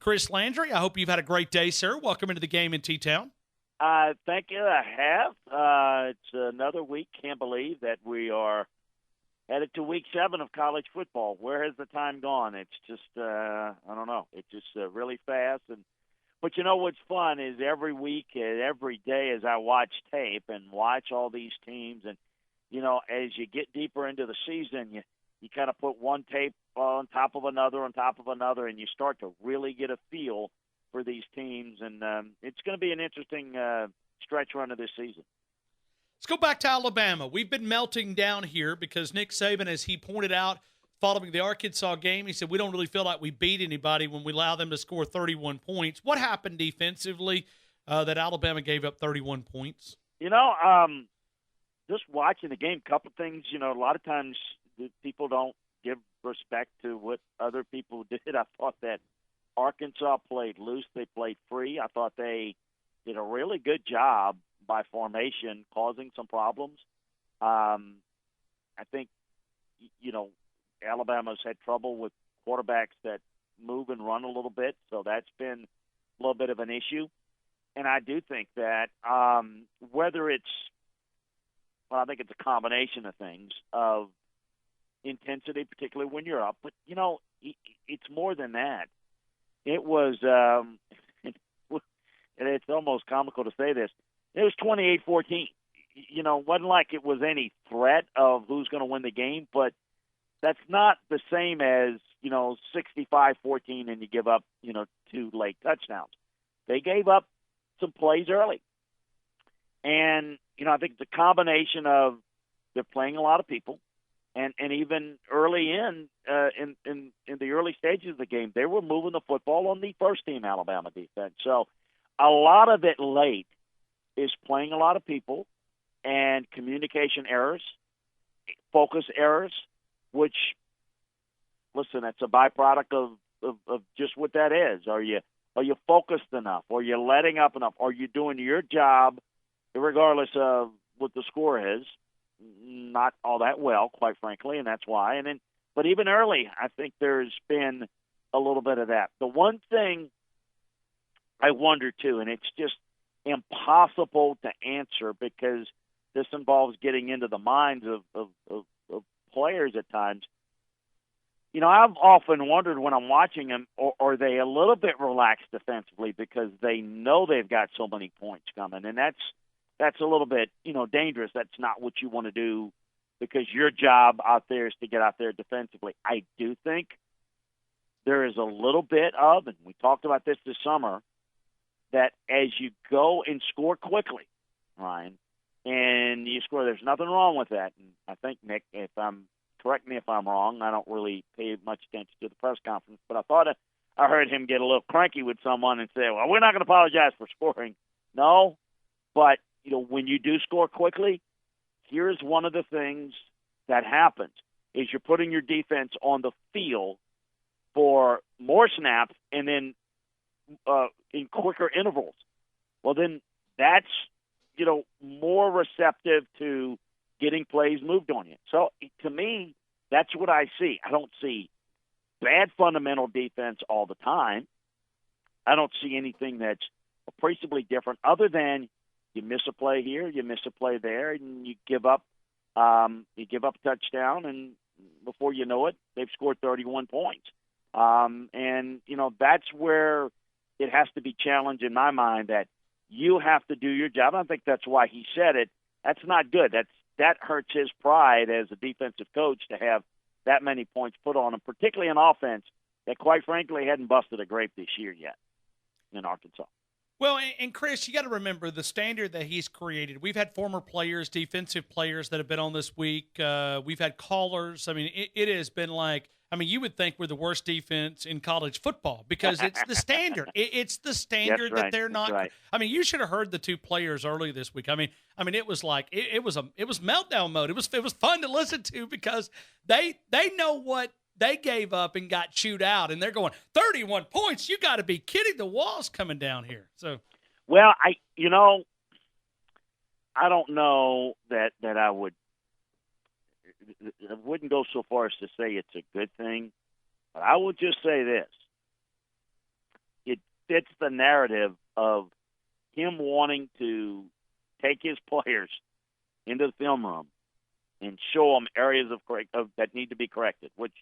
Chris Landry. I hope you've had a great day, sir. Welcome into the game in T-Town. Thank you. I have. It's another week. Can't believe that we are headed to week 7 of college football. Where has the time gone? It's just, I don't know. It's just really fast. But you know what's fun is every week and every day as I watch tape and watch all these teams, and, you know, as you get deeper into the season, you kind of put one tape on top of another, and you start to really get a feel for these teams. And it's going to be an interesting stretch run of this season. Let's go back to Alabama. We've been melting down here because Nick Saban, as he pointed out, following the Arkansas game, he said, we don't really feel like we beat anybody when we allow them to score 31 points. What happened defensively that Alabama gave up 31 points? You know, just watching the game, a couple things, you know, a lot of times people don't give respect to what other people did. I thought that Arkansas played loose. They played free. I thought they did a really good job by formation causing some problems. I think, you know, Alabama's had trouble with quarterbacks that move and run a little bit, so that's been a little bit of an issue. And I do think that whether it's, well, I think it's a combination of things, of intensity, particularly when you're up, but, you know, it's more than that. It was, and it's almost comical to say this, it was 28-14. You know, it wasn't like it was any threat of who's going to win the game, but that's not the same as, you know, 65-14 and you give up, you know, 2 late touchdowns. They gave up some plays early. And, you know, I think it's a combination of they're playing a lot of people, and even early in the early stages of the game, they were moving the football on the first-team Alabama defense. So a lot of it late is playing a lot of people and communication errors, focus errors, which, listen, that's a byproduct of just what that is. Are you focused enough? Are you letting up enough? Are you doing your job, regardless of what the score is? Not all that well, quite frankly, and that's why. But even early, I think there's been a little bit of that. The one thing I wonder, too, and it's just impossible to answer because this involves getting into the minds of players at times. You know, I've often wondered when I'm watching them, are they a little bit relaxed defensively because they know they've got so many points coming, and that's a little bit, you know, dangerous. That's not what you want to do because your job out there is to get out there defensively. I do think there is a little bit of, and we talked about this summer, that as you go and score quickly, Ryan, and you score, there's nothing wrong with that. And I think, Nick, correct me if I'm wrong, I don't really pay much attention to the press conference, but I thought I heard him get a little cranky with someone and say, well, we're not going to apologize for scoring. No, but, you know, when you do score quickly, here's one of the things that happens is you're putting your defense on the field for more snaps and then in quicker intervals. Well, then that's, you know, more receptive to getting plays moved on you. So to me, that's what I see. I don't see bad fundamental defense all the time. I don't see anything that's appreciably different other than you miss a play here, you miss a play there, and you give up a touchdown, and before you know it, they've scored 31 points. And, you know, that's where it has to be challenged in my mind that you have to do your job. I think that's why he said it. That's not good. That hurts his pride as a defensive coach to have that many points put on him, particularly in offense that, quite frankly, hadn't busted a grape this year yet in Arkansas. Well, and Chris, you got to remember the standard that he's created. We've had former players, defensive players that have been on this week. We've had callers. I mean, it has been like, I mean, you would think we're the worst defense in college football because it's the standard. It's the standard right. that they're not. Right. I mean, you should have heard the 2 players early this week. I mean, it was like it was meltdown mode. It was fun to listen to because they know what they gave up and got chewed out, and they're going 31 points. You got to be kidding! The wall's coming down here. So, well, I don't know that I wouldn't go so far as to say it's a good thing, but I will just say this. fits the narrative of him wanting to take his players into the film room and show them areas of that need to be corrected, which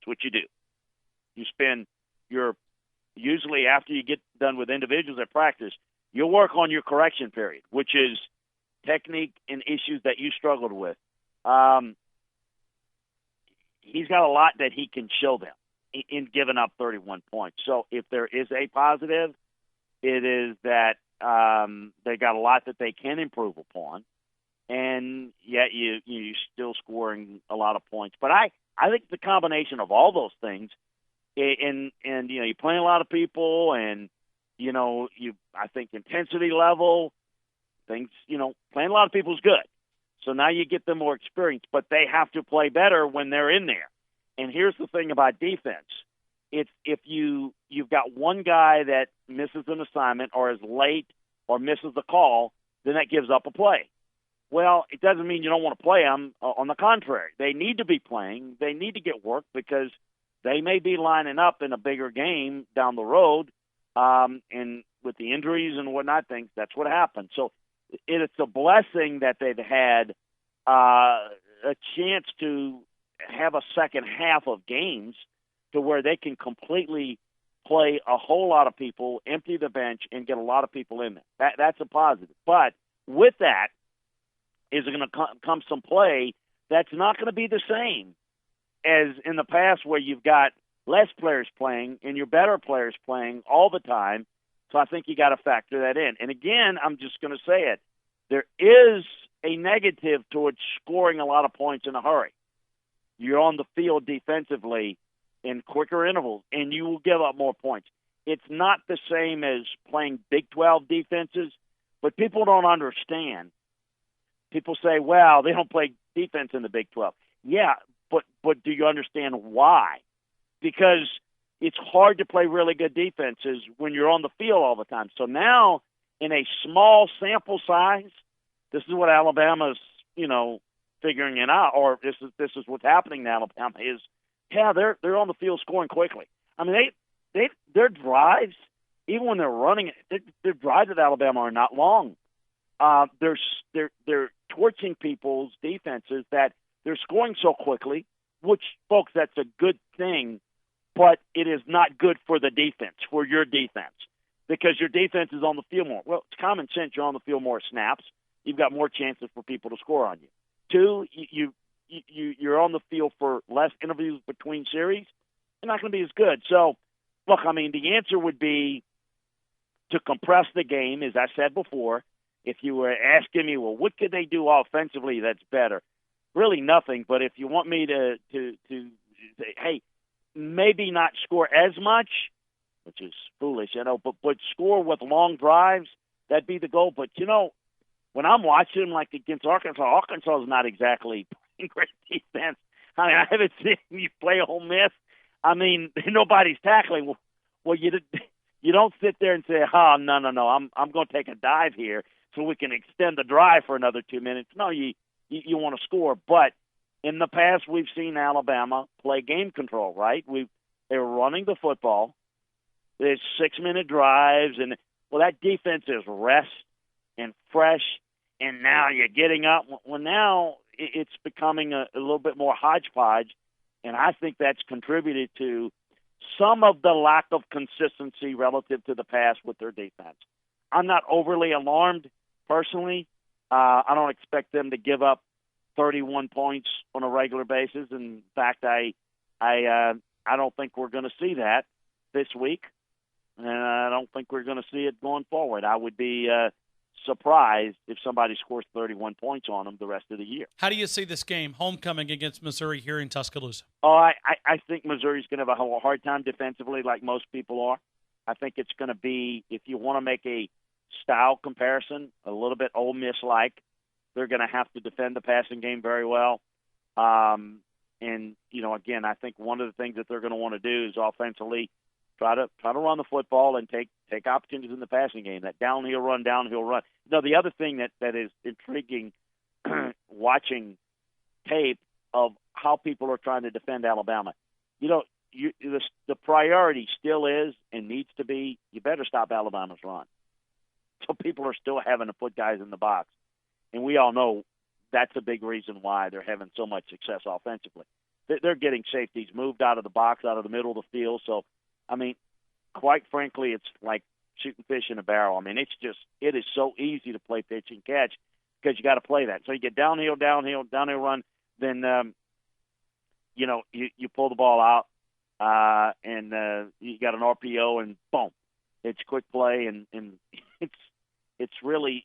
is what you do. You spend usually after you get done with individuals at practice, you'll work on your correction period, which is technique and issues that you struggled with. He's got a lot that he can show them in giving up 31 points. So if there is a positive, it is that they got a lot that they can improve upon, and yet you're still scoring a lot of points. But I think the combination of all those things, and you're playing a lot of people, and I think intensity level, things, playing a lot of people is good. So now you get them more experience, but they have to play better when they're in there. And here's the thing about defense. It's if you've got one guy that misses an assignment or is late or misses the call, then that gives up a play. Well, it doesn't mean you don't want to play them. On the contrary, they need to be playing. They need to get work because they may be lining up in a bigger game down the road. And with the injuries and whatnot, that's what happens. So it's a blessing that they've had a chance to have a second half of games to where they can completely play a whole lot of people, empty the bench, and get a lot of people in there. That's a positive. But with that is going to come some play that's not going to be the same as in the past where you've got less players playing and your better players playing all the time. So I think you got to factor that in. And again, I'm just going to say it. There is a negative towards scoring a lot of points in a hurry. You're on the field defensively in quicker intervals, and you will give up more points. It's not the same as playing Big 12 defenses, but people don't understand. People say, well, they don't play defense in the Big 12. Yeah, but do you understand why? Because it's hard to play really good defenses when you're on the field all the time. So now, in a small sample size, this is what Alabama's, figuring it out, or this is what's happening to Alabama is, they're on the field scoring quickly. I mean, their drives, even when they're running, their drives at Alabama are not long. They're torching people's defenses that they're scoring so quickly, which, folks, that's a good thing, but it is not good for the defense, for your defense, because your defense is on the field more. Well, it's common sense. You're on the field more snaps. You've got more chances for people to score on you. Two, you're on the field for less interviews between series. You're not going to be as good. So, look, I mean, the answer would be to compress the game, as I said before. If you were asking me, well, what could they do offensively that's better? Really nothing. But if you want me to say, hey, maybe not score as much, which is foolish, but score with long drives, that'd be the goal. But, when I'm watching them, like against Arkansas is not exactly playing great defense. I mean, I haven't seen you play Ole Miss. I mean, nobody's tackling. Well, you don't sit there and say, no, I'm going to take a dive here so we can extend the drive for another 2 minutes. No, you want to score. But in the past, we've seen Alabama play game control, right? They're running the football. There's 6-minute drives, and that defense is rest and fresh, and now you're getting up. Well, now it's becoming a little bit more hodgepodge, and I think that's contributed to some of the lack of consistency relative to the past with their defense. I'm not overly alarmed personally. I don't expect them to give up 31 points on a regular basis. In fact, I don't think we're going to see that this week, and I don't think we're going to see it going forward. I would be surprised if somebody scores 31 points on them the rest of the year. How do you see this game, homecoming against Missouri here in Tuscaloosa? Oh, I think Missouri's going to have a hard time defensively like most people are. I think it's going to be, if you want to make a style comparison, a little bit Ole Miss-like. They're going to have to defend the passing game very well. And, again, I think one of the things that they're going to want to do is offensively try to run the football and take opportunities in the passing game. That downhill run. The other thing that is intriguing watching tape of how people are trying to defend Alabama. the priority still is and needs to be, you better stop Alabama's run. So people are still having to put guys in the box. And we all know that's a big reason why they're having so much success offensively. They're getting safeties moved out of the box, out of the middle of the field. So, I mean, quite frankly, it's like shooting fish in a barrel. I mean, it is so easy to play pitch and catch because you got to play that. So you get downhill run, then, you pull the ball out, and you got an RPO, and boom, it's quick play, and it's really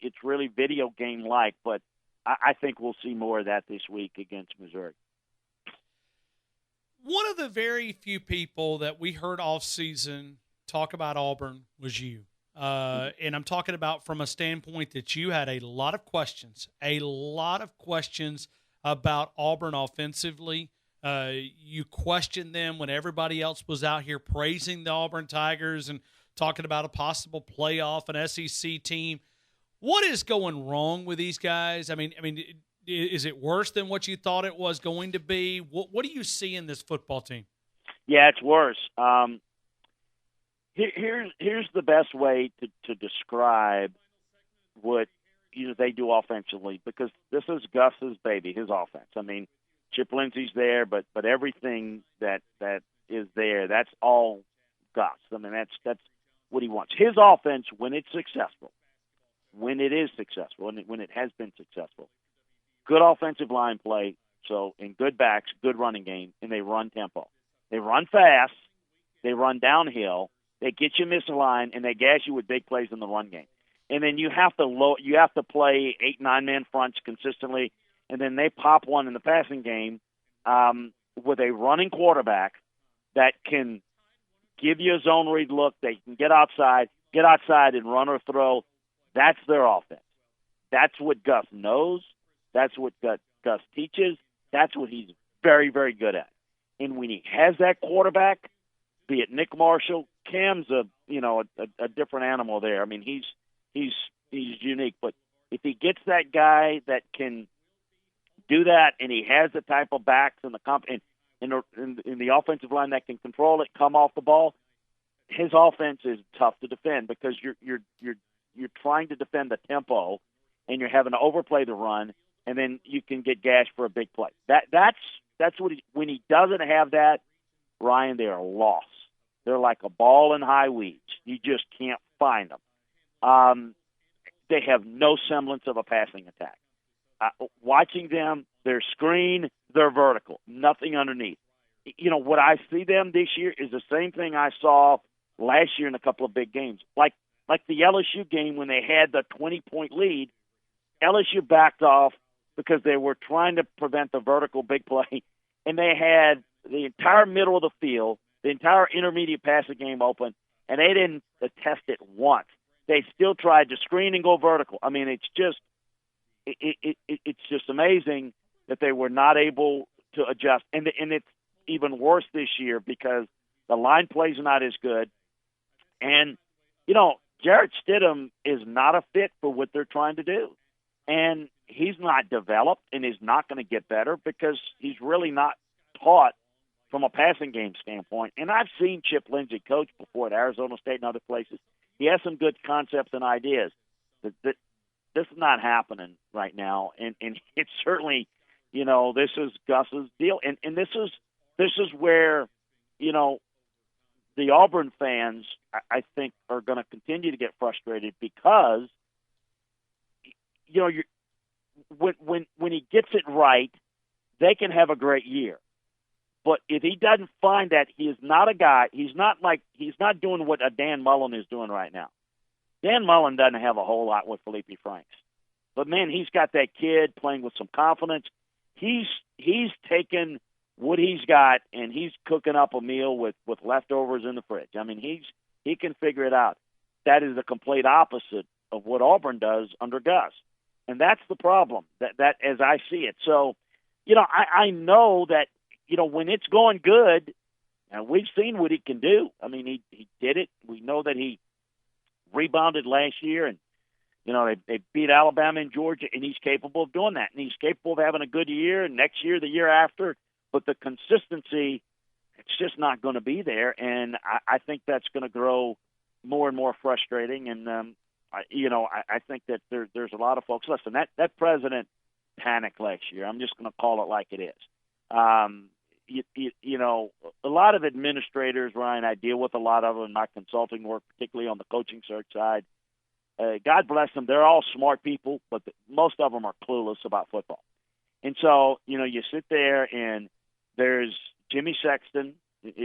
video game like. But I think we'll see more of that this week against Missouri. One of the very few people that we heard all season talk about Auburn was you. And I'm talking about from a standpoint that you had a lot of questions about Auburn offensively. You questioned them when everybody else was out here praising the Auburn Tigers and talking about a possible playoff, an SEC team. What is going wrong with these guys? I mean, is it worse than what you thought it was going to be? What do you see in this football team? Yeah, it's worse. Here's the best way to describe what they do offensively, because this is Gus's baby, his offense. I mean, Chip Lindsey's there, but everything that is there, that's all Gus. I mean, that's what he wants. His offense, when it's successful, when it is successful, and when it has been successful, good offensive line play, so in good backs, good running game, and they run tempo. They run fast, they run downhill, they get you misaligned, and they gas you with big plays in the run game. And then you have to play 8-9 man fronts consistently, and then they pop one in the passing game with a running quarterback that can give you a zone read look. They can get outside and run or throw. That's their offense. That's what Gus knows. That's what Gus teaches. That's what he's very, very good at. And when he has that quarterback, be it Nick Marshall, Cam's a different animal there. I mean, he's unique. But if he gets that guy that can do that, and he has the type of backs in the offensive line that can control it, come off the ball, his offense is tough to defend because you're trying to defend the tempo, and you're having to overplay the run, and then you can get gashed for a big play. That's what when he doesn't have that, Ryan, they are lost. They're like a ball in high weeds. You just can't find them. They have no semblance of a passing attack. Watching them, they're screen, they're vertical, nothing underneath. What I see them this year is the same thing I saw last year in a couple of big games. Like the LSU game when they had the 20-point lead, LSU backed off because they were trying to prevent the vertical big play, and they had the entire middle of the field, the entire intermediate passing game open, and they didn't test it once. They still tried to screen and go vertical. I mean, it's just amazing that they were not able to adjust. And it's even worse this year because the line plays are not as good. And, Jarrett Stidham is not a fit for what they're trying to do. And he's not developed and is not going to get better because he's really not taught from a passing game standpoint. And I've seen Chip Lindsey coach before at Arizona State and other places. He has some good concepts and ideas. This is not happening right now. And it's certainly, this is Gus's deal. And this is where, the Auburn fans, I think, are going to continue to get frustrated because, when he gets it right, they can have a great year. But if he doesn't find that, he is not a guy. He's not doing what a Dan Mullen is doing right now. Dan Mullen doesn't have a whole lot with Felipe Franks, but man, he's got that kid playing with some confidence. He's taken what he's got and he's cooking up a meal with leftovers in the fridge. I mean, he can figure it out. That is the complete opposite of what Auburn does under Gus, and that's the problem. That as I see it. So, I know that. When it's going good, and we've seen what he can do. I mean, he did it. We know that he rebounded last year, and, they beat Alabama and Georgia, and he's capable of doing that. And he's capable of having a good year, and next year, the year after. But the consistency it's just not going to be there, and I think that's going to grow more and more frustrating. And I think that there's a lot of folks. Listen, that president panicked last year. I'm just going to call it like it is. A lot of administrators, Ryan, I deal with a lot of them in my consulting work, particularly on the coaching search side. God bless them. They're all smart people, but most of them are clueless about football. And so, you sit there and there's Jimmy Sexton.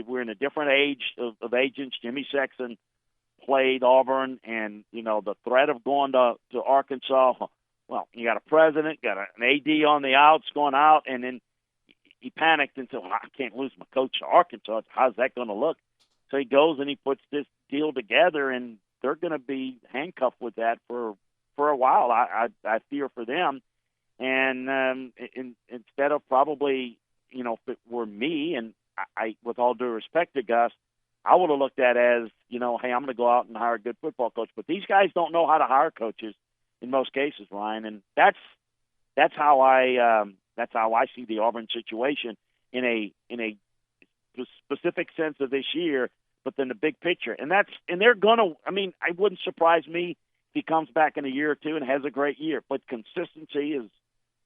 We're in a different age of agents. Jimmy Sexton played Auburn, and, the threat of going to Arkansas. Well, you got a president, got an AD on the outs going out, and then he panicked and said, well, I can't lose my coach to Arkansas. How's that going to look? So he goes and he puts this deal together, and they're going to be handcuffed with that for a while. I fear for them. And instead of probably, if it were me, and I with all due respect to Gus, I would have looked at it as, hey, I'm going to go out and hire a good football coach. But these guys don't know how to hire coaches in most cases, Ryan. And that's how I see the Auburn situation in a specific sense of this year, but then the big picture. And they're going to, it wouldn't surprise me if he comes back in a year or two and has a great year, but consistency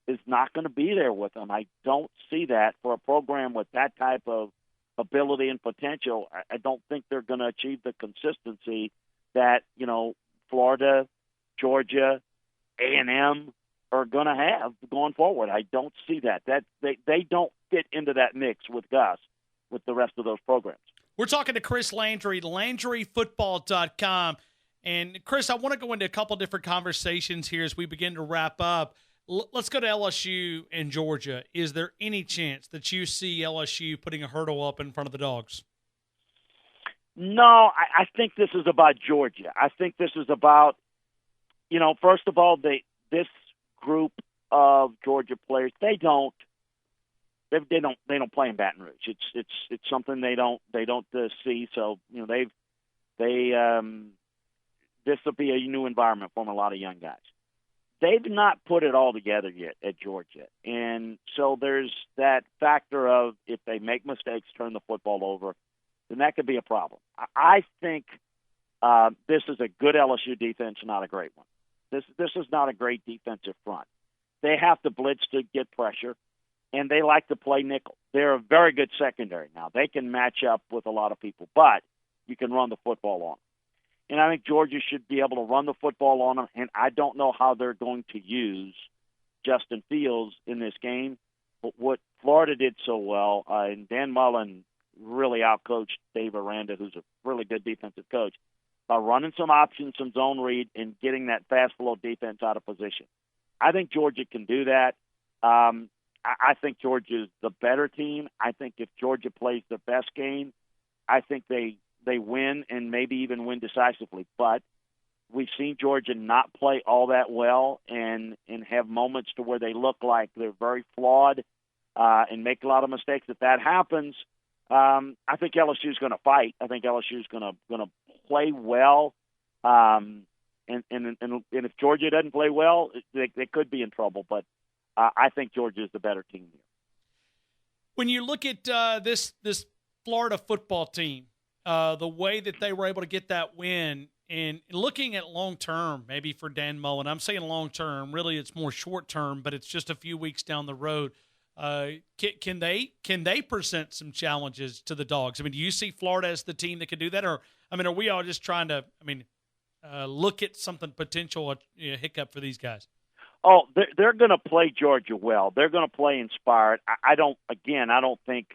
is not going to be there with them. I don't see that for a program with that type of ability and potential. I don't think they're going to achieve the consistency that, Florida, Georgia, A&M are going to have going forward. I don't see that. They don't fit into that mix with Gus, with the rest of those programs. We're talking to Chris Landry, LandryFootball.com. And, Chris, I want to go into a couple different conversations here as we begin to wrap up. Let's go to LSU and Georgia. Is there any chance that you see LSU putting a hurdle up in front of the Dogs? No, I think this is about Georgia. I think this is about, first of all, this group of Georgia players, they don't play in Baton Rouge. It's something they don't see. So this will be a new environment for them, a lot of young guys. They've not put it all together yet at Georgia, and so there's that factor of if they make mistakes, turn the football over, then that could be a problem. I think this is a good LSU defense, not a great one. This is not a great defensive front. They have to blitz to get pressure, and they like to play nickel. They're a very good secondary now. They can match up with a lot of people, but you can run the football on them. And I think Georgia should be able to run the football on them, and I don't know how they're going to use Justin Fields in this game. But what Florida did so well, and Dan Mullen really outcoached Dave Aranda, who's a really good defensive coach, by running some options, some zone read, and getting that fast flow defense out of position. I think Georgia can do that. I think Georgia's the better team. I think if Georgia plays the best game, I think they win and maybe even win decisively. But we've seen Georgia not play all that well and have moments to where they look like they're very flawed and make a lot of mistakes. If that happens, I think LSU's going to fight. I think LSU's going to play well. And if Georgia doesn't play well, they could be in trouble. But I think Georgia is the better team here. When you look at this Florida football team, the way that they were able to get that win, and looking at long-term, maybe for Dan Mullen, I'm saying long-term, really it's more short-term, but it's just a few weeks down the road. Can they present some challenges to the Dogs? Do you see Florida as the team that can do that? Or, are we all just trying to, look at something potential, hiccup for these guys? Oh, they're going to play Georgia well. They're going to play inspired. I don't think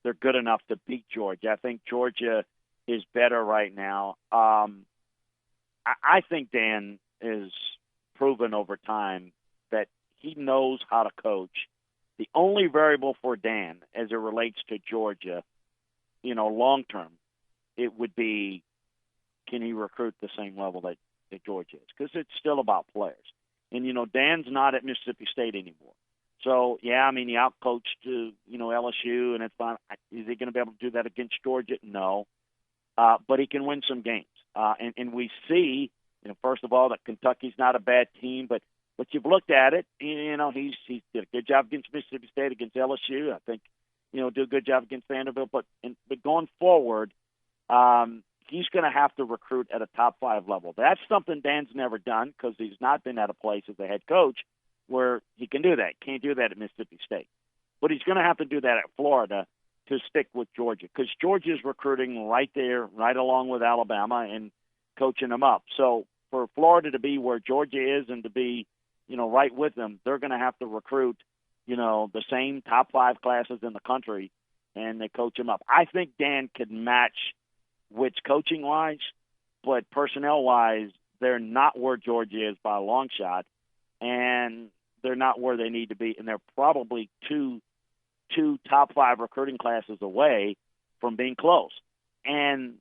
they're good enough to beat Georgia. I think Georgia is better right now. I think Dan has proven over time that he knows how to coach. The only variable for Dan as it relates to Georgia, long term, it would be, can he recruit the same level that Georgia is? Because it's still about players. And, Dan's not at Mississippi State anymore. So, he outcoached, LSU, and it's fine. Is he going to be able to do that against Georgia? No. But he can win some games. And we see, first of all, that Kentucky's not a bad team, but you've looked at it, he's did a good job against Mississippi State, against LSU. I think do a good job against Vanderbilt. But going forward, he's going to have to recruit at a top 5 level. That's something Dan's never done because he's not been at a place as a head coach where he can do that. Can't do that at Mississippi State. But he's going to have to do that at Florida to stick with Georgia because Georgia's recruiting right there, right along with Alabama and coaching them up. So for Florida to be where Georgia is and to be, right with them, they're going to have to recruit, the same top 5 classes in the country, and they coach them up. I think Dan can match which coaching-wise, but personnel-wise, they're not where Georgia is by a long shot, and they're not where they need to be, and they're probably two top 5 recruiting classes away from being close. And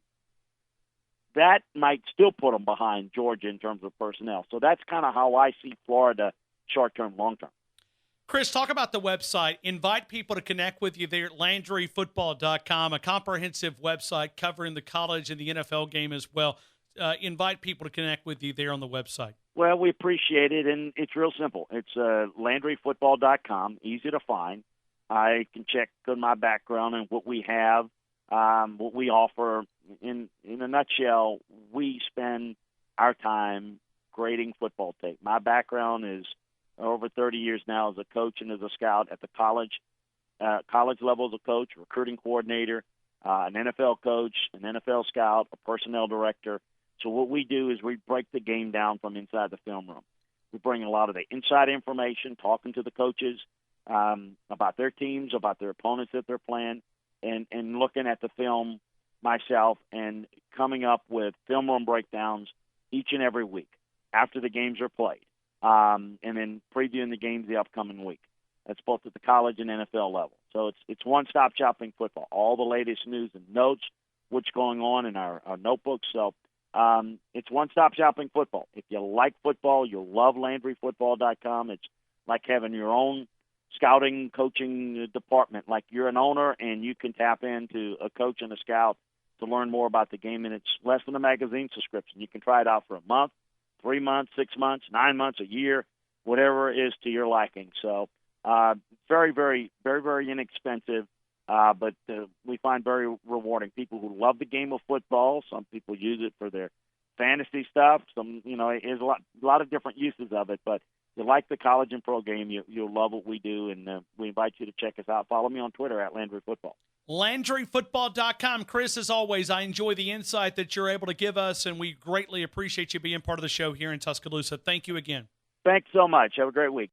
that might still put them behind Georgia in terms of personnel. So that's kind of how I see Florida short-term, long-term. Chris, talk about the website. Invite people to connect with you there at LandryFootball.com, a comprehensive website covering the college and the NFL game as well. Invite people to connect with you there on the website. Well, we appreciate it, and it's real simple. It's LandryFootball.com, easy to find. I can check on my background and what we have, what we offer. In a nutshell, we spend our time grading football tape. My background is over 30 years now as a coach and as a scout at the college level as a coach, recruiting coordinator, an NFL coach, an NFL scout, a personnel director. So what we do is we break the game down from inside the film room. We bring a lot of the inside information, talking to the coaches about their teams, about their opponents that they're playing, and looking at the film myself and coming up with film room breakdowns each and every week after the games are played, and then previewing the games the upcoming week. That's both at the college and NFL level. So it's one-stop shopping football, all the latest news and notes, what's going on in our notebooks. So it's one-stop shopping football. If you like football, you'll love LandryFootball.com. It's like having your own scouting, coaching department. Like you're an owner and you can tap into a coach and a scout to learn more about the game, and it's less than a magazine subscription. You can try it out for a month, 3 months, 6 months, 9 months, a year, whatever it is to your liking. So very, very, very, very inexpensive, but we find very rewarding. People who love the game of football, some people use it for their fantasy stuff. Some, there's a lot of different uses of it, but if you like the college and pro game, you'll love what we do, and we invite you to check us out. Follow me on Twitter at Landry Football. LandryFootball.com. Chris, as always, I enjoy the insight that you're able to give us, and we greatly appreciate you being part of the show here in Tuscaloosa. Thank you again. Thanks so much. Have a great week.